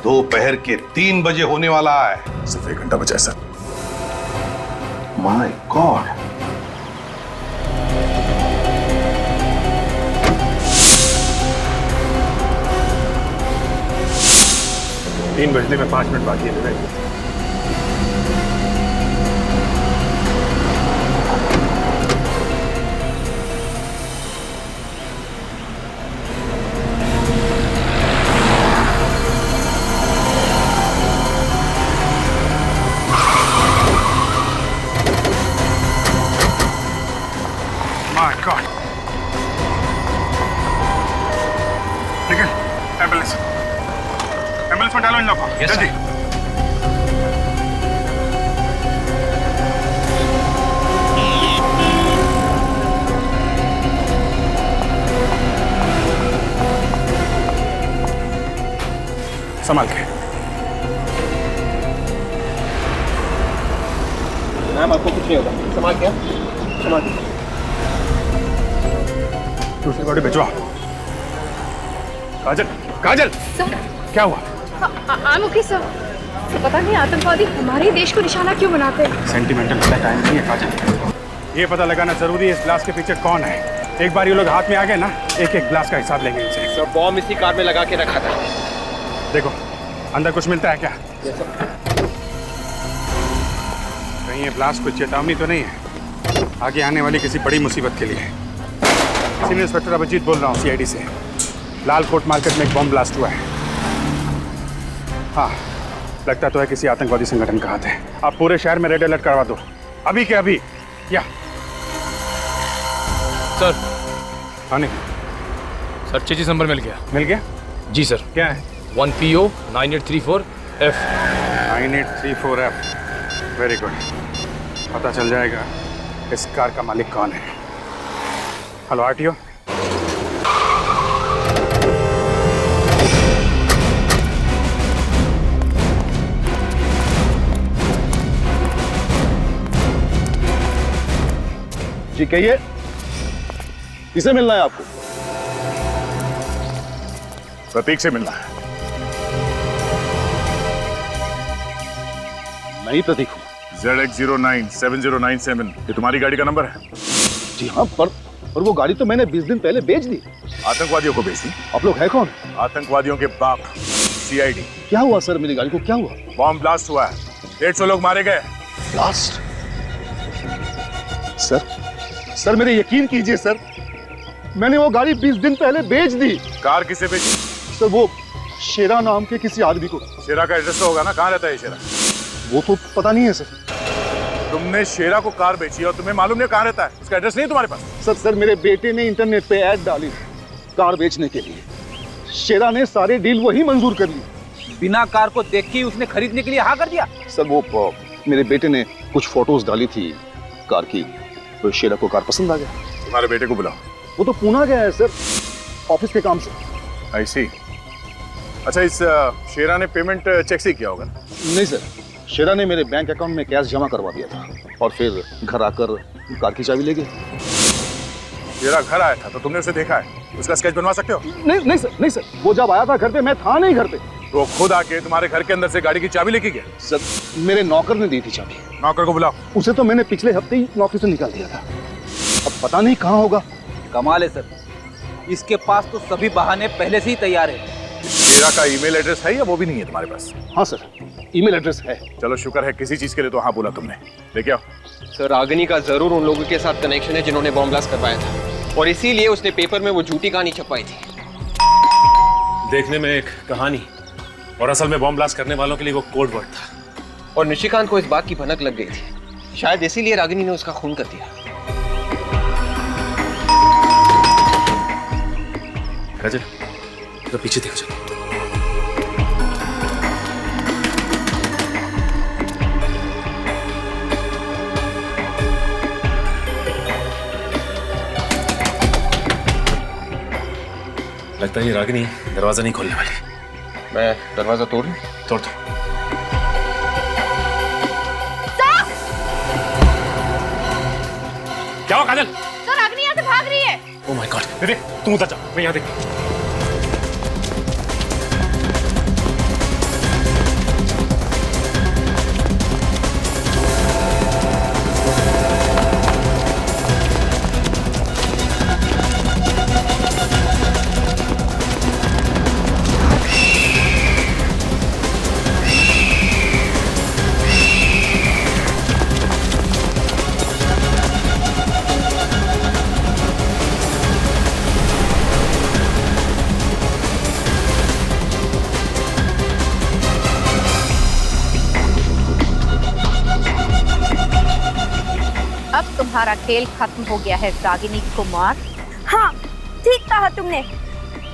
Speaker 3: दोपहर के 3 बजे होने वाला है।
Speaker 12: सिर्फ 1 घंटा बचा है सर।
Speaker 3: माय गॉड,
Speaker 9: तीन बजने में 5 मिनट बाकी है।
Speaker 12: My God. निकल, एम्बुलेंस में डालो इन लोगों को, जल्दी। संभाल के।
Speaker 2: मैम आपको कुछ नहीं होगा, संभाल के, संभाल के।
Speaker 12: दूसरी गाड़ी भिजवा। काजल, काजल,
Speaker 10: सर,
Speaker 12: क्या हुआ?
Speaker 10: I'm okay, sir.
Speaker 13: तो पता नहीं आतंकवादी हमारे देश को निशाना क्यों बनाते हैं।
Speaker 9: सेंटिमेंटल टाइम नहीं है काजल। ये पता लगाना जरूरी है इस ब्लास्ट के पीछे कौन है। एक बार ये लोग हाथ में आ गए ना, एक एक ब्लास्ट का हिसाब लेंगे इनसे।
Speaker 6: सर बॉम्ब इसी कार में लगा के रखा था।
Speaker 9: देखो अंदर कुछ मिलता है क्या? कहीं ये ब्लास्ट कोई चेतावनी तो नहीं है आगे आने वाली किसी बड़ी मुसीबत के लिए? सीनियर इंस्पेक्टर अभिजीत बोल रहा हूँ सीआईडी से। लाल कोट मार्केट में एक बॉम्ब ब्लास्ट हुआ है। हाँ लगता तो है किसी आतंकवादी संगठन का हाथ है। आप पूरे शहर में रेड अलर्ट करवा दो अभी के अभी। या
Speaker 1: सर।
Speaker 9: हाँ नहीं
Speaker 1: सर चेजिस नंबर मिल गया।
Speaker 9: मिल गया?
Speaker 1: जी सर।
Speaker 9: क्या है?
Speaker 1: 1PO 9834F।
Speaker 9: 9834F। Very good. पता चल जाएगा इस कार का मालिक कौन है। Hello RTO.
Speaker 16: जी कहिए, किसे मिलना है आपको?
Speaker 12: प्रतीक से मिलना है।
Speaker 16: नहीं प्रतीक हूं।
Speaker 12: ZX097097 ये तुम्हारी गाड़ी का नंबर है?
Speaker 16: जी हाँ, पर वो गाड़ी तो मैंने 20 दिन पहले बेच दी।
Speaker 12: आतंकवादियों को बेच दी?
Speaker 16: आप लोग है कौन?
Speaker 12: आतंकवादियों के बाप CID।
Speaker 16: क्या हुआ सर, मेरी गाड़ी को क्या हुआ?
Speaker 12: बॉम्ब ब्लास्ट हुआ है, 150 लोग मारे गए।
Speaker 16: ब्लास्ट? सर मेरे यकीन कीजिए सर, मैंने वो गाड़ी 20 दिन पहले बेच दी।
Speaker 12: कार किसे बेची?
Speaker 16: सर वो शेरा नाम के किसी आदमी को।
Speaker 12: शेरा का एड्रेस तो होगा ना, कहाँ रहता है शेरा?
Speaker 16: वो तो पता नहीं है सर।
Speaker 12: तुमने शेरा को कार बेची और तुम्हें मालूम नहीं कहाँ रहता है? उसका एड्रेस नहीं तुम्हारे पास?
Speaker 16: सर मेरे बेटे ने इंटरनेट पे ऐड डाली कार बेचने के लिए। शेरा ने सारे डील वही मंजूर कर ली।
Speaker 2: बिना कार को देख के उसने खरीदने के लिए हाँ कर दिया?
Speaker 16: सर वो मेरे बेटे ने कुछ फोटोज डाली थी कार की, तो शेरा को कार पसंद आ गया।
Speaker 12: तुम्हारे बेटे को बुलाओ।
Speaker 16: वो तो पुणे गया है सर, ऑफिस के काम से।
Speaker 12: I see। अच्छा इस शेरा ने पेमेंट चेक से किया होगा?
Speaker 16: नहीं सर, शेरा ने मेरे बैंक अकाउंट में कैश जमा करवा दिया था और फिर घर आकर कार की चाबी ले गए।
Speaker 12: शेरा घर आया था तो तुमने उसे देखा है? उसका स्केच बनवा सकते हो?
Speaker 16: नहीं सर, वो जब आया था घर पे मैं था नहीं घर पे।
Speaker 12: तो खुद आके तुम्हारे घर के अंदर से गाड़ी की चाबी लेके गया?
Speaker 16: सर मेरे नौकर ने दी थी चाबी।
Speaker 12: नौकर को बुलाओ।
Speaker 16: उसे तो मैंने पिछले हफ्ते ही नौकरी से निकाल दिया था, अब पता नहीं कहाँ होगा।
Speaker 2: कमाल है सर, इसके पास तो सभी बहाने पहले से ही तैयार है।
Speaker 12: शेरा का ईमेल एड्रेस है या वो भी नहीं है तुम्हारे पास?
Speaker 16: हाँ सर, ईमेल एड्रेस है।
Speaker 12: चलो शुक्र है, किसी चीज के लिए तो हाँ बोला तुमने। लेके आओ।
Speaker 6: सर रागिनी का जरूर उन लोगों के साथ कनेक्शन है जिन्होंने बॉम्ब ब्लास्ट करवाया था, और इसीलिए उसने पेपर में वो झूठी कहानी छपवाई थी।
Speaker 14: देखने में एक कहानी और असल में बॉम्ब ब्लास्ट करने वालों के लिए वो कोड वर्ड था।
Speaker 6: और निशिकांत को इस बात की भनक लग गई थी, शायद इसीलिए रागिनी ने उसका खून कर दिया।
Speaker 14: काजल तो पीछे देखो। चलो लगता है ये रागिनी दरवाजा नहीं खोलने वाली।
Speaker 6: मैं दरवाजा तोड़ लूं?
Speaker 14: तोड़ दो। क्या हुआ काजल?
Speaker 10: सर रागिनी यहाँ से भाग रही है।
Speaker 14: Oh my God. दीदी तुम उधर जाओ, मैं यहाँ देखता हूँ।
Speaker 7: तुम्हारा खेल खत्म हो गया है रागिनी कुमार।
Speaker 10: हाँ ठीक कहा तुमने,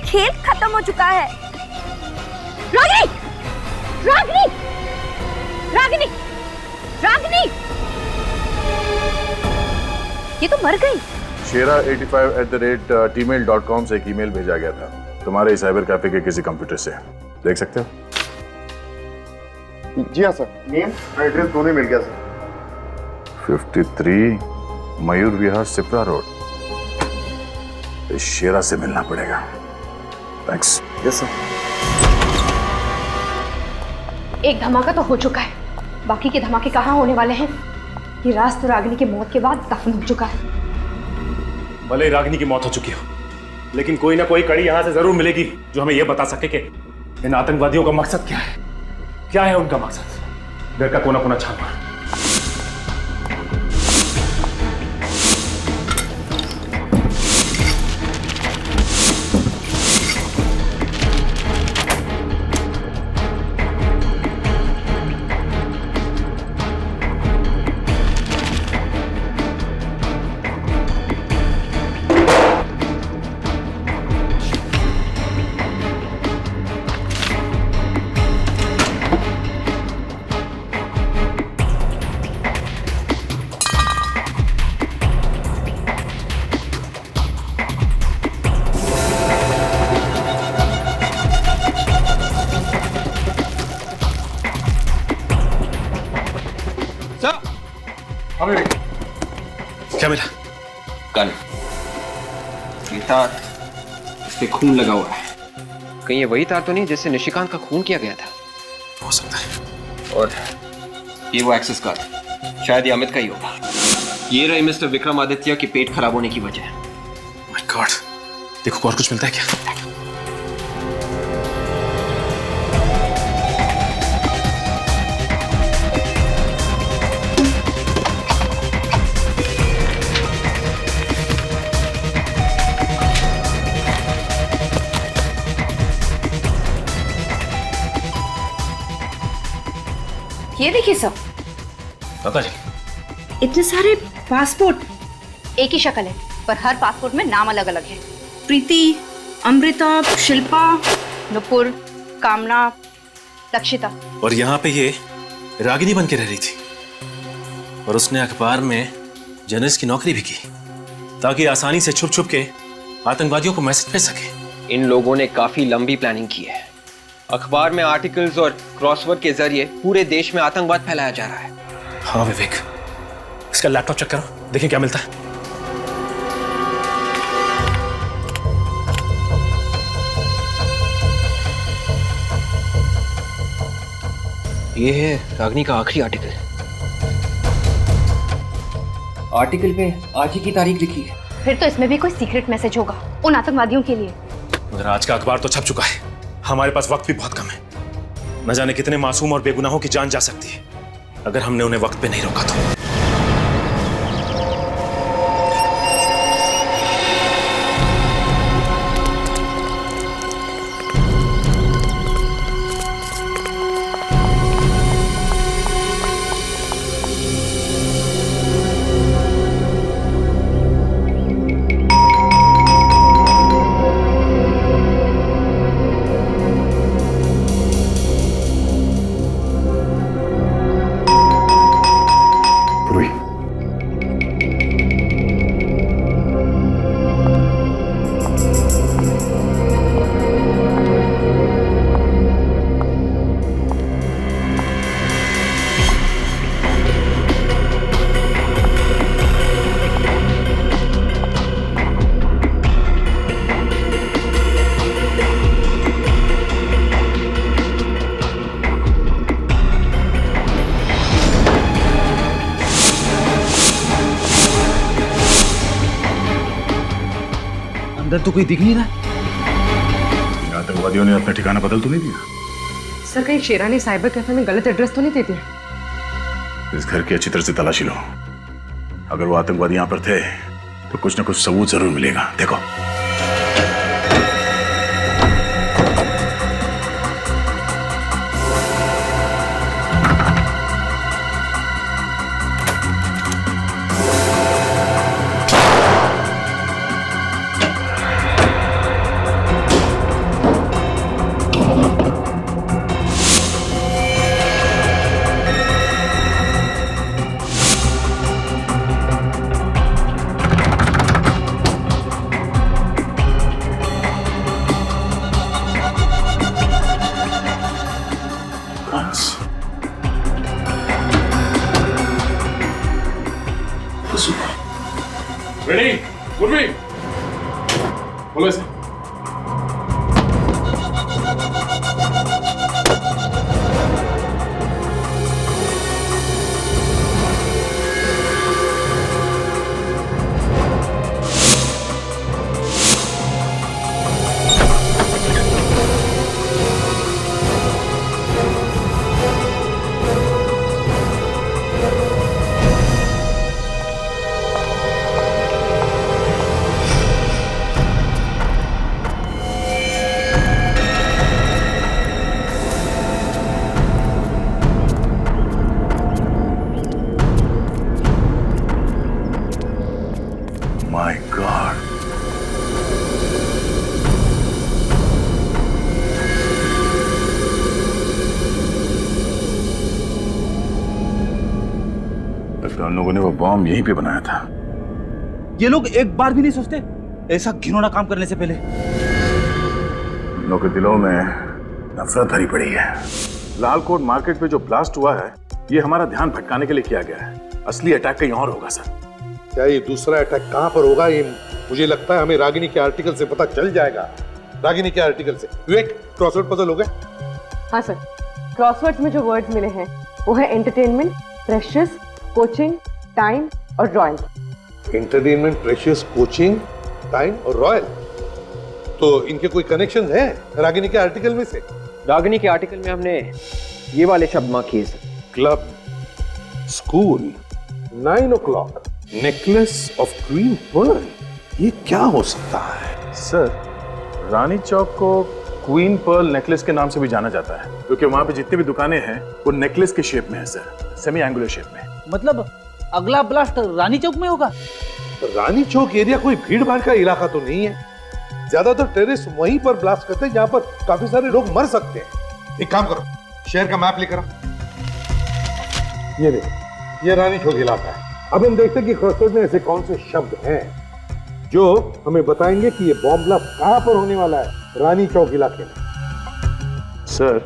Speaker 10: खेल खत्म हो चुका है। रागिनी! रागिनी! रागिनी! रागिनी! ये तो मर गई।
Speaker 12: शेरा85@gmail.com से एक ईमेल भेजा गया था तुम्हारे साइबर कैफे के किसी कंप्यूटर से, देख सकते हो?
Speaker 16: जी हाँ सर, नेम एड्रेस दोनों मिल गया सर।
Speaker 12: 53 मयूर विहार सिप्रा रोड। इस शेरा से मिलना पड़ेगा। थैंक्स।
Speaker 16: Yes sir.
Speaker 7: एक धमाका तो हो चुका है, बाकी के धमाके कहाँ होने वाले हैं? ये राज तो रागिनी की मौत के बाद दफन हो चुका है।
Speaker 14: भले ही रागिनी की मौत हो चुकी हो, लेकिन कोई ना कोई कड़ी यहां से जरूर मिलेगी जो हमें यह बता सके कि इन आतंकवादियों का मकसद क्या है। क्या है उनका मकसद? घर का कोना कोना छान मार। क्या मिला?
Speaker 6: गन। ये तार, इस पे खून लगा हुआ है। कहीं ये वही तार तो नहीं जिससे निशिकांत का खून किया गया था?
Speaker 14: हो सकता है।
Speaker 6: और ये वो एक्सेस कार्ड, शायद ये अमित का ही होगा। ये रहे मिस्टर विक्रमादित्य के पेट खराब होने की वजह।
Speaker 14: माय गॉड, देखो और कुछ मिलता है क्या?
Speaker 7: ये देखिए सब,
Speaker 14: पता जी
Speaker 7: इतने सारे पासपोर्ट। एक ही शक्ल है, पर हर पासपोर्ट में नाम अलग अलग है। प्रीति, अमृता, शिल्पा, नुपुर, कामना, लक्षिता।
Speaker 14: और यहाँ पे ये रागिनी बन के रह रही थी, और उसने अखबार में जर्नलिस्ट की नौकरी भी की ताकि आसानी से छुप छुप के आतंकवादियों को मैसेज भेज सके।
Speaker 6: इन लोगों ने काफी लंबी प्लानिंग की है। अखबार में आर्टिकल्स और क्रॉसवर्ड के जरिए पूरे देश में आतंकवाद फैलाया जा रहा है।
Speaker 14: हाँ विवेक, इसका लैपटॉप चेक करो, देखें क्या मिलता है। ये है रागिनी का आखिरी आर्टिकल। आर्टिकल पे आज ही की तारीख लिखी है।
Speaker 7: फिर तो इसमें भी कोई सीक्रेट मैसेज होगा उन आतंकवादियों के लिए।
Speaker 14: मगर आज का अखबार तो छप चुका है, हमारे पास वक्त भी बहुत कम है। न जाने कितने मासूम और बेगुनाहों की जान जा सकती है अगर हमने उन्हें वक्त पे नहीं रोका तो।
Speaker 11: अंदर तो कोई दिख नहीं रहा।
Speaker 12: आतंकवादियों ने अपना ठिकाना बदल तो नहीं दिया?
Speaker 13: सर कहीं शेरानी साइबर कैफे में गलत एड्रेस तो नहीं दे दिया?
Speaker 12: इस घर की अच्छी तरह से तलाशी लो। अगर वो आतंकवादी यहाँ पर थे तो कुछ ना कुछ सबूत जरूर मिलेगा। देखो
Speaker 14: रेडी, गुरवी, बोलो इसे।
Speaker 12: लगता है उन लोगों ने वो बॉम्ब यहीं पे बनाया था।
Speaker 2: ये लोग एक बार भी नहीं सोचते ऐसा घिनौना काम करने से पहले?
Speaker 12: उन लोगों के दिलों में नफरत भरी पड़ी है। लालकोट मार्केट पे जो ब्लास्ट हुआ है ये हमारा ध्यान भटकाने के लिए किया गया है। असली अटैक कहीं और होगा सर।
Speaker 3: क्या ये दूसरा अटैक कहां पर होगा, ये मुझे लगता है हमें रागिनी के आर्टिकल से पता चल जाएगा। रागिनी के आर्टिकल से। विवेक, क्रॉसवर्ड पजल हो गया?
Speaker 13: हाँ सर, क्रॉसवर्ड्स में जो वर्ड्स मिले हैं वो है एंटरटेनमेंट, प्रेशियस, कोचिंग, टाइम और royal.
Speaker 3: Entertainment, precious, coaching, time और रॉयल। तो इनके कोई कनेक्शन है रागिनी के आर्टिकल में से?
Speaker 6: रागिनी के आर्टिकल में हमने ये वाले शब्द मार्क किए sir.
Speaker 3: Club, school, 9 o'clock, necklace of queen pearl. ये क्या हो सकता है?
Speaker 12: सर, रानी चौक को क्वीन पर्ल नेकलेस के नाम से भी जाना जाता है क्योंकि वहां पे जितनी भी दुकानें हैं वो नेकलेस के शेप में है सर, सेमी एंगुलर शेप में।
Speaker 2: मतलब अगला ब्लास्ट रानी चौक में होगा?
Speaker 3: रानी चौक एरिया कोई भीड़ भाड़ का इलाका तो नहीं है। ज्यादातर टेररिस्ट वहीं पर ब्लास्ट करते हैं जहां पर काफी सारे लोग मर सकते हैं। एक काम करो, शहर का मैप लेकर आओ। ये देखो, ये रानी चौक इलाका है। अब हम देखते हैं कि क्रॉसवर्ड में ऐसे कौन से शब्द हैं जो हमें बताएंगे कि ये बॉम्ब ब्लास्ट कहां पर होने वाला है रानी चौक इलाके में।
Speaker 12: सर,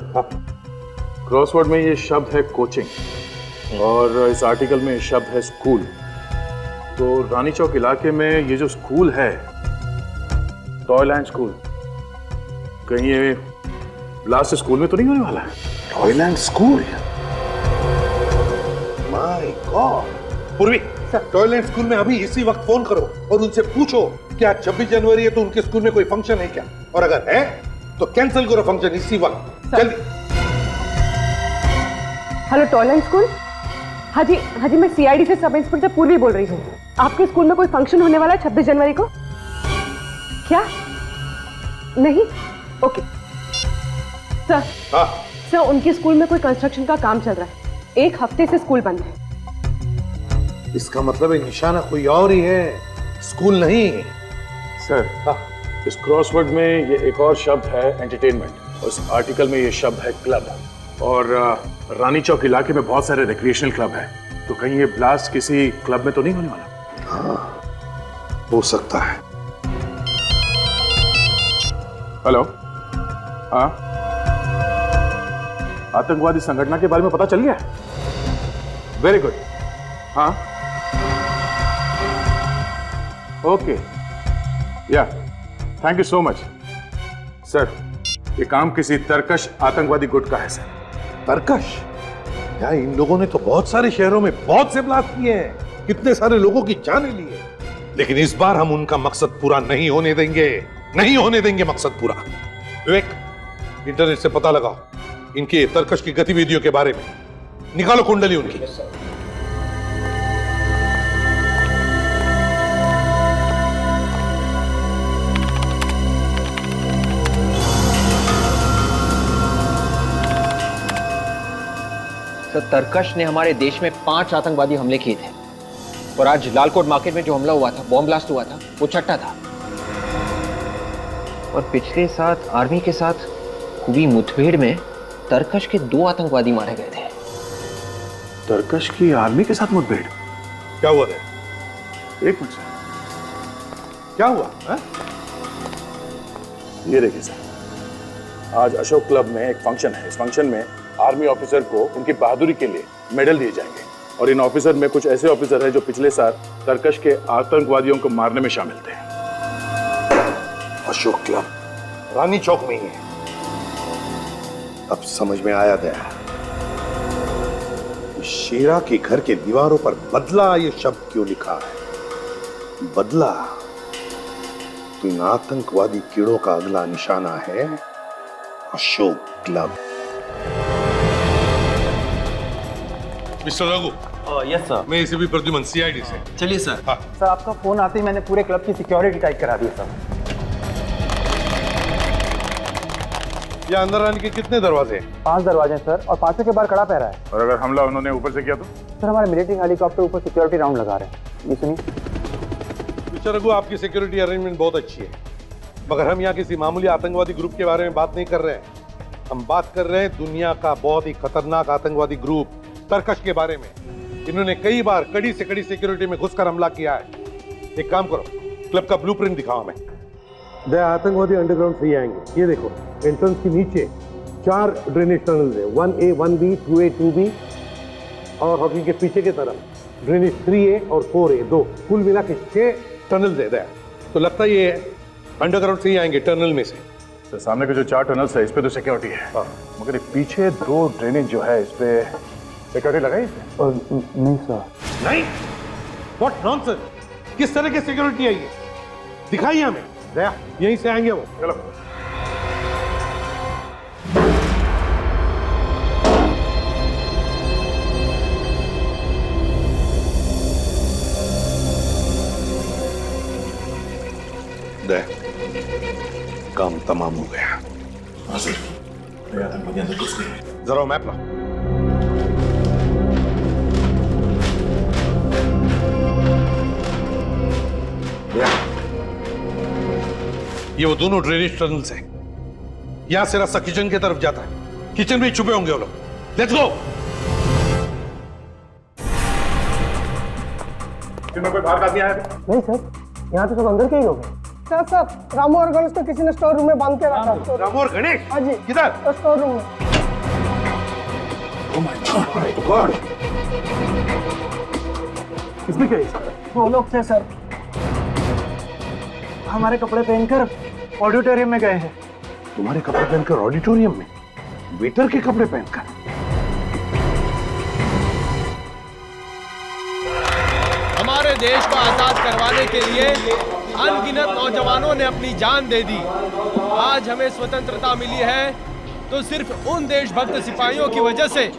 Speaker 12: क्रॉसवर्ड में ये शब्द है कोचिंग और इस आर्टिकल में शब्द है स्कूल। तो रानी चौक इलाके में ये जो स्कूल है, टॉयलैंड स्कूल, कहीं ये ब्लास्ट स्कूल में तो नहीं होने वाला है?
Speaker 3: Toyland school? My God. पूर्वी, टॉयलैंड स्कूल में अभी इसी वक्त फोन करो और उनसे पूछो क्या 26 जनवरी है तो उनके स्कूल में कोई फंक्शन है क्या, और अगर है तो कैंसिल करो फंक्शन इसी वक्त, जल्दी।
Speaker 13: Hello toilet school. हाँ जी, मैं सीआईडी से सब इंस्पेक्टर पूर्वी बोल रही हूँ। आपके स्कूल में कोई फंक्शन होने वाला है 26 जनवरी को? क्या नहीं? Okay sir. सर, उनके स्कूल में कोई कंस्ट्रक्शन का काम चल रहा है, 1 हफ्ते से स्कूल बंद है।
Speaker 3: इसका मतलब है निशाना कोई और ही है, स्कूल नहीं।
Speaker 12: सर, इस क्रॉसवर्ड में ये एक और शब्द है एंटरटेनमेंट और इस आर्टिकल में ये शब्द है क्लब। और रानी चौक इलाके में बहुत सारे रिक्रिएशनल क्लब हैं, तो कहीं ये ब्लास्ट किसी क्लब में तो नहीं होने वाला?
Speaker 3: हाँ, हो सकता है।
Speaker 12: हेलो, हाँ, आतंकवादी संगठन के बारे में पता चल गया? Very good. हाँ, ओके, या, thank you so much. Sir, ये काम किसी तरकश आतंकवादी गुट का है सर।
Speaker 3: तरकश? यार, इन लोगों ने तो बहुत सारे शहरों में बहुत से ब्लास्ट किए हैं, कितने सारे लोगों की जानें ली है, लेकिन इस बार हम उनका मकसद पूरा नहीं होने देंगे, नहीं होने देंगे मकसद पूरा। विवेक, इंटरनेट से पता लगाओ इनके तरकश की गतिविधियों के बारे में, निकालो कुंडली उनकी।
Speaker 6: सर, तरकश ने हमारे देश में 5 आतंकवादी हमले किए थे और आज लालकोट मार्केट में जो हमला हुआ था, बॉम्ब ब्लास्ट हुआ था, वो 6ठा था। और पिछले साथ आर्मी के साथ हुई मुठभेड़ में तरकश के 2 आतंकवादी मारे गए थे।
Speaker 12: तरकश की आर्मी के साथ मुठभेड़?
Speaker 3: क्या हुआ था?
Speaker 12: एक मिनट,
Speaker 3: क्या हुआ है?
Speaker 12: ये देखिए सर, आज अशोक क्लब में एक फंक्शन है। इस फंक्शन में आर्मी ऑफिसर को उनकी बहादुरी के लिए मेडल दिए जाएंगे और इन ऑफिसर में कुछ ऐसे ऑफिसर हैं जो पिछले साल तरकश के आतंकवादियों को मारने में शामिल थे।
Speaker 3: अशोक क्लब रानी चौक में ही है। अब समझ में आया गया, शेरा के घर के दीवारों पर बदला ये शब्द क्यों लिखा है। बदला तो इन आतंकवादी कीड़ों का अगला निशाना है Ashok club. Mister Raghu.
Speaker 11: Yes sir.
Speaker 3: मैं इसे भी प्रद्युमन, सीआईडी से।
Speaker 11: चलिए सर।
Speaker 3: हाँ।
Speaker 11: सर, आपका फोन आते ही मैंने पूरे क्लब की सिक्योरिटी टाइट करा दी सर।
Speaker 3: यहाँ अंदर आने के कितने दरवाजे हैं?
Speaker 11: 5 दरवाजे हैं सर, और 5 के बाहर खड़ा पहरा है।
Speaker 12: और अगर हमला उन्होंने ऊपर से किया तो?
Speaker 11: सर, हमारे मिलिट्री हेलीकॉप्टर ऊपर सिक्योरिटी राउंड लगा रहे हैं। ये सुनिए।
Speaker 3: मिस्टर रघु, आपकी सिक्योरिटी अरेंजमेंट बहुत अच्छी है, मगर हम यहाँ किसी मामूली आतंकवादी ग्रुप के बारे में बात नहीं कर रहे हैं। हम बात कर रहे हैं दुनिया का बहुत ही खतरनाक आतंकवादी ग्रुप तरकश के बारे में। इन्होंने कई बार कड़ी से कड़ी सिक्योरिटी में घुसकर हमला किया है। एक काम करो, क्लब का ब्लूप्रिंट दिखाओ हमें।
Speaker 8: आतंकवादी अंडरग्राउंड से ही आएंगे। ये देखो, एंट्रेंस के नीचे 4 ड्रेनेज टनल्स है, 1A, 1B, 2A, 2B, और हॉकी के पीछे की तरफ ड्रेनेज 3A और 4A, 2, कुल मिला के 6 टनल्स है दया। तो लगता है ये अंडरग्राउंड से ही आएंगे, टनल में से।
Speaker 12: तो सामने के जो 4 टनल्स है इस पे तो सिक्योरिटी है, मगर ये पीछे 2 ड्रेनेज जो है इस पे सिक्योरिटी लगाई इसमें?
Speaker 8: नहीं सर।
Speaker 3: नहीं? What nonsense! किस तरह की सिक्योरिटी है ये? दिखाइए हमें। दया, यहीं से आएंगे वो।
Speaker 12: चलो।
Speaker 3: दया, काम तमाम हो गया।
Speaker 14: हाँ सर, आतंकवादी अंदर घुस गए।
Speaker 3: जरा मैप ला। ये वो दोनों ड्रेनेज टनल्स हैं। यहां से रास्ता किचन की तरफ जाता है। किचन में छुपे होंगे वो लोग। Let's go.
Speaker 12: कोई बाहर का आदमी आया?
Speaker 8: नहीं सर, यहाँ तो सब अंदर के ही लोग हैं। सर, रामू और गणेश को किसी ने स्टोर रूम में बांध के रखा।
Speaker 3: रामू और गणेश?
Speaker 8: हाँ जी।
Speaker 3: किधर?
Speaker 8: स्टोर रूम में।
Speaker 3: Oh my God!
Speaker 11: इसमें क्या है? वो लोग थे सर, हमारे कपड़े पहनकर ऑडिटोरियम में गए हैं।
Speaker 3: तुम्हारे कपड़े पहनकर ऑडिटोरियम में? वेटर के कपड़े पहनकर?
Speaker 17: हमारे देश को आजाद करवाने के लिए अनगिनत नौजवानों ने अपनी जान दे दी। आज हमें स्वतंत्रता मिली है तो सिर्फ उन देशभक्त सिपाहियों की वजह से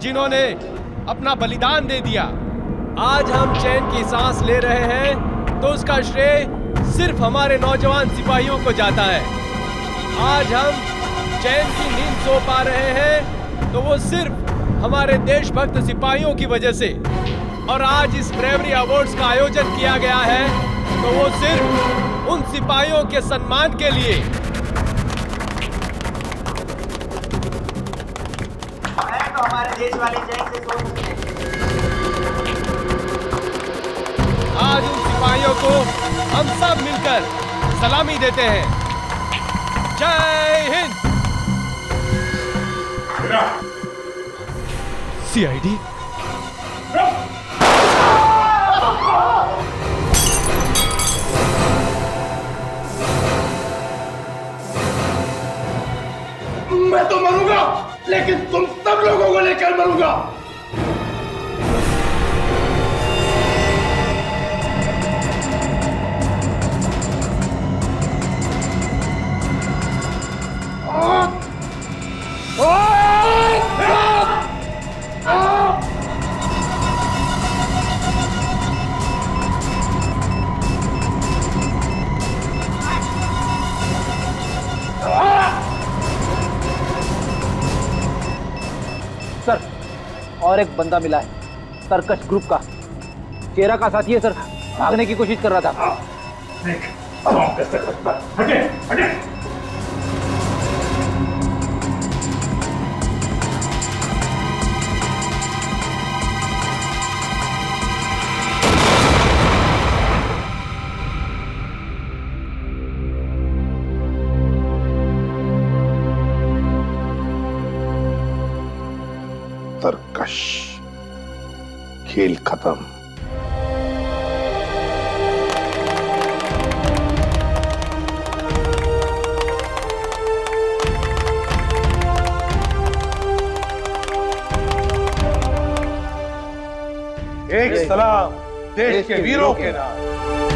Speaker 17: जिन्होंने अपना बलिदान दे दिया। आज हम चैन की सांस ले रहे हैं तो उसका श्रेय सिर्फ हमारे नौजवान सिपाहियों को जाता है। आज हम चैन की नींद सो पा रहे हैं तो वो सिर्फ हमारे देशभक्त सिपाहियों की वजह से। और आज इस ब्रेवरी अवार्ड्स का आयोजन किया गया है तो वो सिर्फ उन सिपाहियों के सम्मान के लिए।
Speaker 18: तो हमारे देश वाले चैन से सो सकते हैं।
Speaker 17: आज उन सिपाहियों को हम सब मिलकर सलामी देते हैं। जय हिंद। सीआईडी
Speaker 19: मैं तो मरूंगा, लेकिन तुम सब लोगों को लेकर मरूंगा।
Speaker 2: सर, और एक बंदा मिला है, सर्कस ग्रुप का चेहरा का साथी है सर, भागने की कोशिश कर रहा था।
Speaker 19: हटे, हटे।
Speaker 3: तरकश, खेल खत्म। एक सलाम देश के वीरों के नाम।